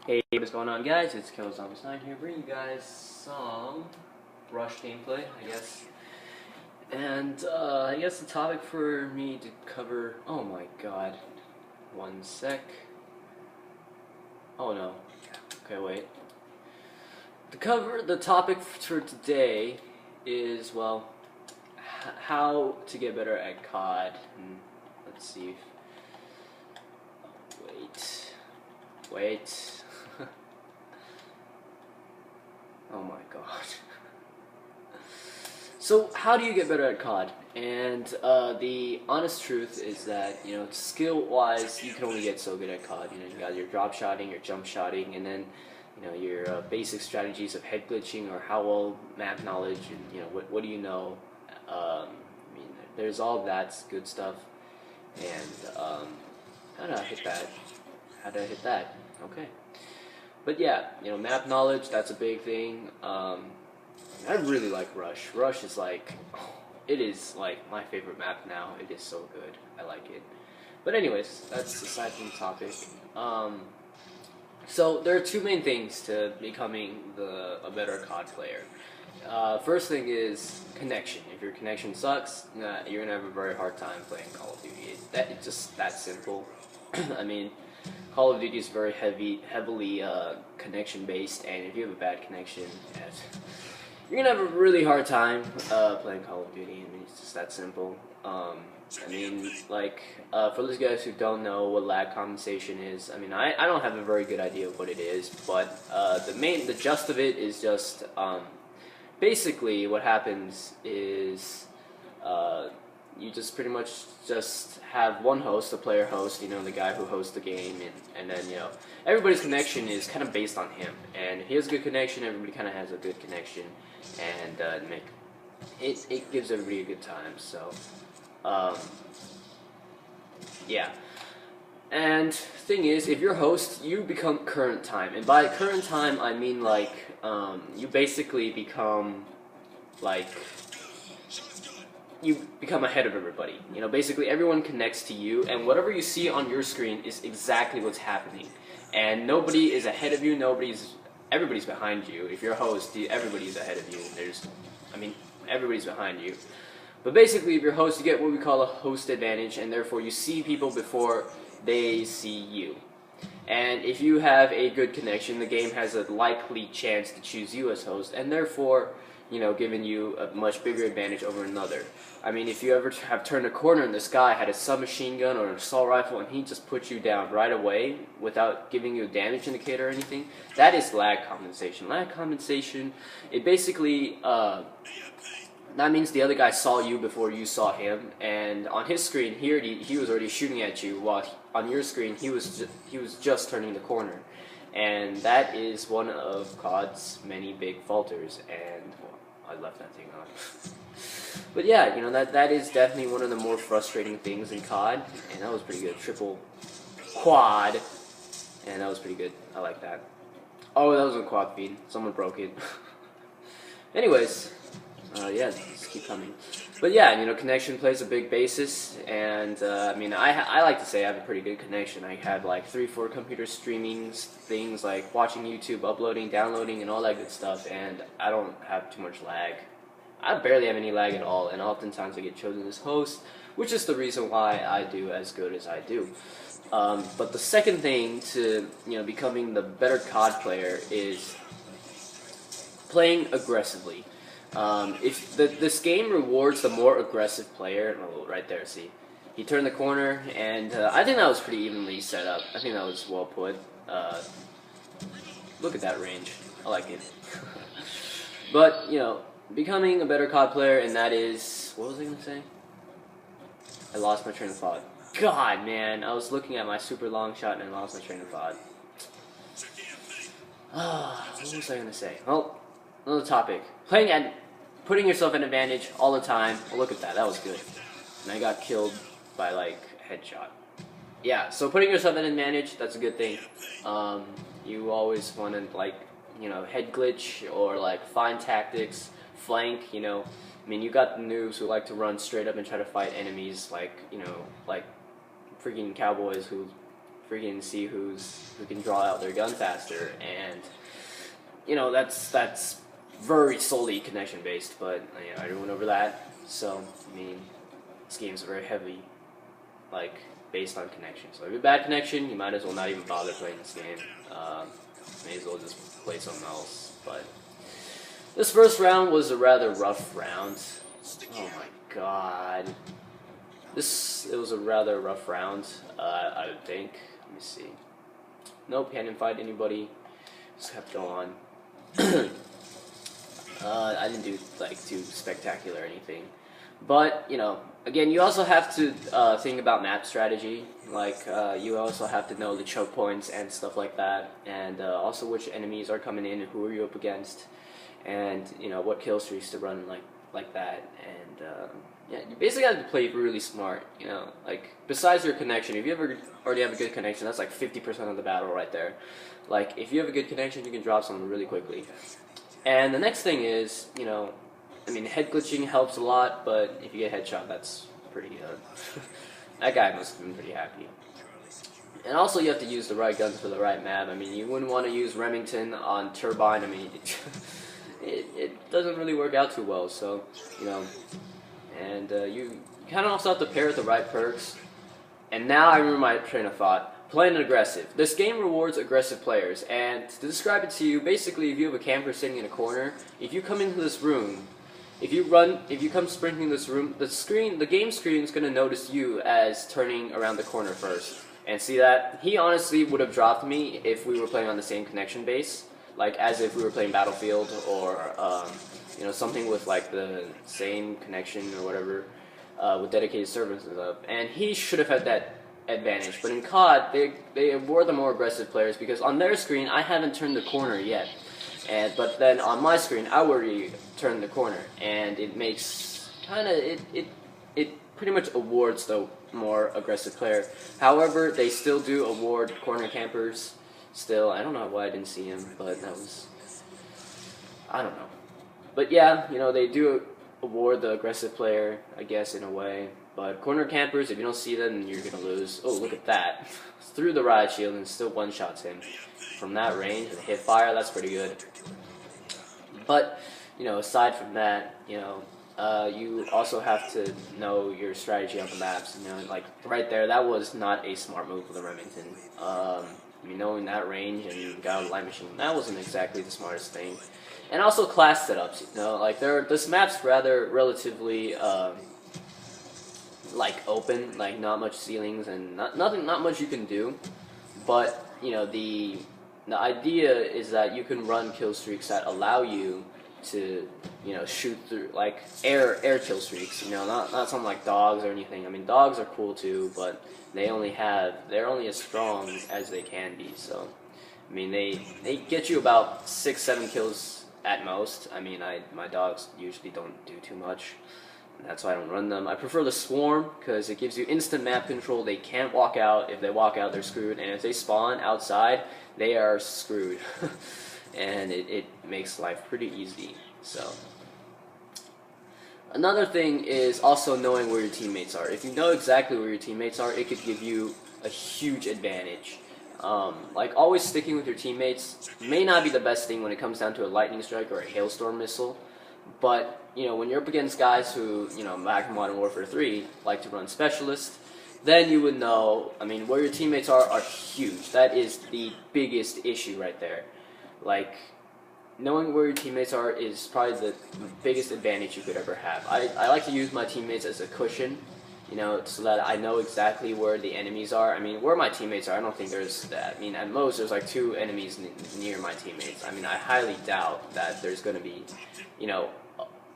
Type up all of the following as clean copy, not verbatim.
Hey, what's going on, guys? It's KillZombie9 here, bringing you guys some Rush gameplay, I guess. And I guess the topic for me to cover. Oh my god. One sec. Oh no. Okay, wait. The topic for today is, well, how to get better at COD. Let's see. Wait. Oh my god. So, how do you get better at COD? And the honest truth is that, skill-wise, you can only get so good at COD. You got your drop shotting, your jump shotting, and then, your basic strategies of head glitching or how well map knowledge, and, what do you know? There's all that good stuff. And, how did I hit that? How did I hit that? Okay. But yeah, map knowledge, that's a big thing. I really like Rush. Rush is it is like my favorite map now. It is so good. I like it. But anyways, that's aside from the topic. So there are two main things to becoming a better COD player. First thing is connection. If your connection sucks, you're gonna have a very hard time playing Call of Duty. It's just that simple. I mean, Call of Duty is very heavily connection based, and if you have a bad connection, you're gonna have a really hard time playing Call of Duty. I mean, it's just that simple. For those guys who don't know what lag compensation is, I don't have a very good idea of what it is, but the gist of it is just basically what happens is you just pretty much just have one host, the player host, the guy who hosts the game, and then, everybody's connection is kind of based on him. And if he has a good connection, everybody kind of has a good connection, and it gives everybody a good time, so, yeah. And thing is, if you're host, you become current time, and by current time, I mean, you basically become, you become ahead of everybody. Basically everyone connects to you, and whatever you see on your screen is exactly what's happening. And nobody is ahead of you, everybody's behind you. If you're a host, everybody's ahead of you. Everybody's behind you. But basically, if you're a host, you get what we call a host advantage, and therefore you see people before they see you. And if you have a good connection, the game has a likely chance to choose you as host, and therefore, giving you a much bigger advantage over another. If you ever have turned a corner and this guy had a submachine gun or an assault rifle and he just put you down right away without giving you a damage indicator or anything, that is lag compensation. Lag compensation, it basically, that means the other guy saw you before you saw him, and on his screen, he was already shooting at you, while on your screen, he was just turning the corner. And that is one of COD's many big falters, and I left that thing on. But yeah, that is definitely one of the more frustrating things in COD, and that was pretty good. Triple quad, and that was pretty good. I like that. Oh, that was a quad feed. Someone broke it. Anyways, yeah, just keep coming. But yeah, connection plays a big basis, and I like to say I have a pretty good connection. I have 3-4 computers streaming things, like watching YouTube, uploading, downloading, and all that good stuff, and I don't have too much lag. I barely have any lag at all, and oftentimes I get chosen as host, which is the reason why I do as good as I do. But the second thing to becoming the better COD player is playing aggressively. If this game rewards the more aggressive player, right there, see, he turned the corner, and I think that was pretty evenly set up. I think that was well put. Look at that range. I like it. But becoming a better COD player, and that is, what was I gonna say? I lost my train of thought. God, man, I was looking at my super long shot and I lost my train of thought. What was I gonna say? Well, another topic. Putting yourself in advantage all the time. Oh, look at that. That was good. And I got killed by, headshot. Yeah, so putting yourself in advantage, that's a good thing. You always want to, head glitch or, find tactics, flank, you got the noobs who like to run straight up and try to fight enemies, freaking cowboys who freaking see who can draw out their gun faster, and you know that's very solely connection based. But you know, I already went over that. So I mean, this game's very heavy, like based on connection. So if you have a bad connection, you might as well not even bother playing this game. May as well just play something else. But this first round was a rather rough round. Oh my god. It was a rather rough round, I would think. Let me see. Nope, he didn't fight anybody. Just kept going on. I didn't do like too spectacular or anything. But, you know, again, you also have to think about map strategy. Like, you also have to know the choke points and stuff like that. And also which enemies are coming in and who are you up against. And, you know, what kill streaks to run like that. And, yeah, you basically have to play really smart, you know. Like, besides your connection, if you already have a good connection, that's like 50% of the battle right there. Like, if you have a good connection, you can drop someone really quickly. And the next thing is, you know, I mean, head glitching helps a lot, but if you get headshot, that's pretty, that guy must have been pretty happy. And also, you have to use the right guns for the right map. I mean, you wouldn't want to use Remington on Turbine. I mean, it doesn't really work out too well, so, you know. And you kind of also have to pair with the right perks. And now I remember my train of thought. Playing aggressive. This game rewards aggressive players, and to describe it to you, basically, if you have a camper sitting in a corner, if you come into this room, if you come sprinting this room, the game screen is going to notice you as turning around the corner first. And see that? He honestly would have dropped me if we were playing on the same connection base, like as if we were playing Battlefield or you know, something with like the same connection or whatever, with dedicated servers and stuff. And he should have had that advantage. But in COD, they award the more aggressive players because on their screen I haven't turned the corner yet. But then on my screen I already turned the corner, and it makes it pretty much awards the more aggressive player. However, they still do award corner campers. Still, I don't know why I didn't see him, but that was, I don't know. But yeah, you know, they do award the aggressive player, I guess, in a way. But corner campers, if you don't see them, you're gonna lose. Oh, look at that! Through the riot shield and still one-shots him from that range and hit fire. That's pretty good. But you know, aside from that, you know, you also have to know your strategy on the maps. You know, like right there, that was not a smart move for the Remington. I mean, knowing that range and you got a light machine, that wasn't exactly the smartest thing. And also class setups. You know, like this map's rather relatively like open, like not much ceilings and not much you can do. But you know, the idea is that you can run kill streaks that allow you to, you know, shoot through, like air kill streaks, you know, not something like dogs or anything. I mean, dogs are cool too, but they're only as strong as they can be. So I mean, they get you about 6-7 kills at most. I mean, my dogs usually don't do too much. That's why I don't run them. I prefer the Swarm because it gives you instant map control. They can't walk out. If they walk out, they're screwed. And if they spawn outside, they are screwed. And it makes life pretty easy. So another thing is also knowing where your teammates are. If you know exactly where your teammates are, it could give you a huge advantage. Like always sticking with your teammates may not be the best thing when it comes down to a lightning strike or a hailstorm missile. But, you know, when you're up against guys who, you know, back in Modern Warfare 3 like to run specialists, then you would know, I mean, where your teammates are huge. That is the biggest issue right there. Like, knowing where your teammates are is probably the biggest advantage you could ever have. I like to use my teammates as a cushion, you know, so that I know exactly where the enemies are. I mean, where my teammates are, I don't think there's that. I mean, at most, there's like 2 enemies near my teammates. I mean, I highly doubt that there's going to be, you know,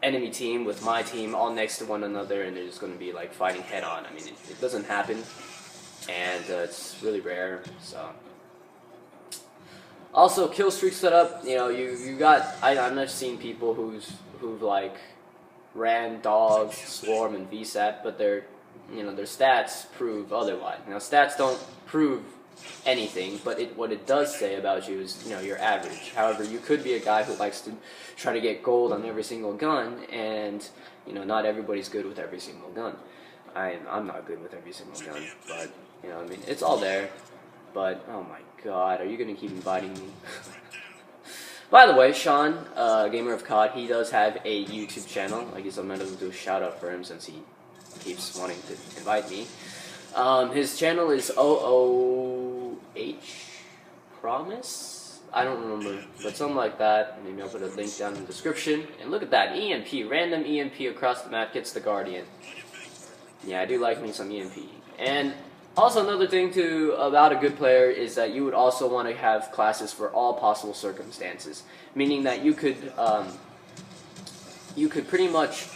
enemy team with my team all next to one another and they're just going to be like fighting head on. I mean, it doesn't happen, and it's really rare. So also kill streak setup, you know, you got, I've never seen people who've like ran dogs, swarm, and VSAT, but their stats prove otherwise. You know, stats don't prove anything, but what it does say about you is, you know, your average. However, you could be a guy who likes to try to get gold on every single gun, and you know, not everybody's good with every single gun. I'm not good with every single gun, but you know, I mean, it's all there. But, oh my god, are you gonna keep inviting me? By the way, Sean, Gamer of COD, he does have a YouTube channel. I guess I'm gonna do a shout out for him since he keeps wanting to invite me. His channel is OOH Promise? I don't remember, but something like that. Maybe I'll put a link down in the description. And look at that, EMP, random EMP across the map gets the Guardian. Yeah, I do like me some EMP. And also another thing about a good player is that you would also want to have classes for all possible circumstances, meaning that you could pretty much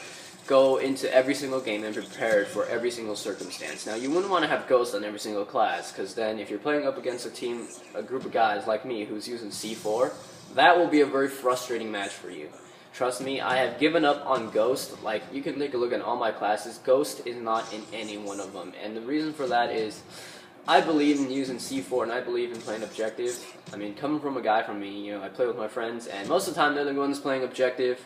go into every single game and prepare for every single circumstance. Now, you wouldn't want to have Ghost on every single class, because then if you're playing up against a group of guys like me who's using C4, that will be a very frustrating match for you. Trust me, I have given up on Ghost. Like, you can take a look at all my classes. Ghost is not in any one of them, and the reason for that is I believe in using C4 and I believe in playing objective. I mean, coming from a guy from me, I play with my friends, and most of the time they're the ones playing objective.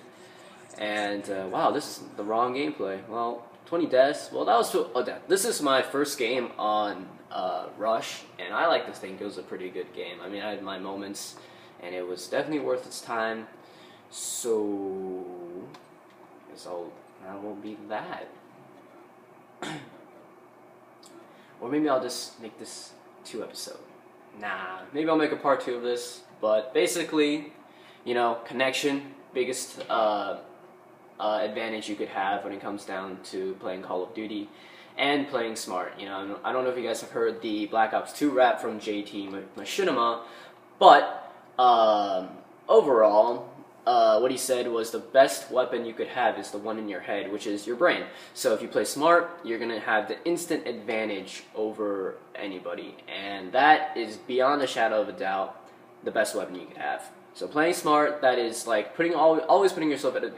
And, wow, this is the wrong gameplay. Well, 20 deaths. Well, that was this is my first game on Rush, and I like to think it was a pretty good game. I mean, I had my moments, and it was definitely worth its time. So, I guess that will be that. Or maybe I'll just make this 2 episode. Nah, maybe I'll make a part 2 of this. But basically, connection, biggest advantage you could have when it comes down to playing Call of Duty and playing smart. I don't know if you guys have heard the Black Ops 2 rap from JT Machinima, but overall, what he said was the best weapon you could have is the one in your head, which is your brain. So if you play smart, you're going to have the instant advantage over anybody, and that is beyond a shadow of a doubt the best weapon you could have. So playing smart, that is like always putting yourself at an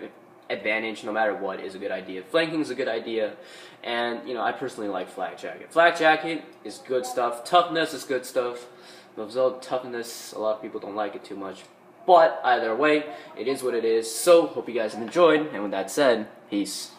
advantage no matter what is a good idea. Flanking is a good idea, and I personally like Flak Jacket. Flak Jacket is good stuff. Toughness is good stuff. Though toughness, a lot of people don't like it too much. But either way, it is what it is. So, hope you guys have enjoyed, and with that said, peace.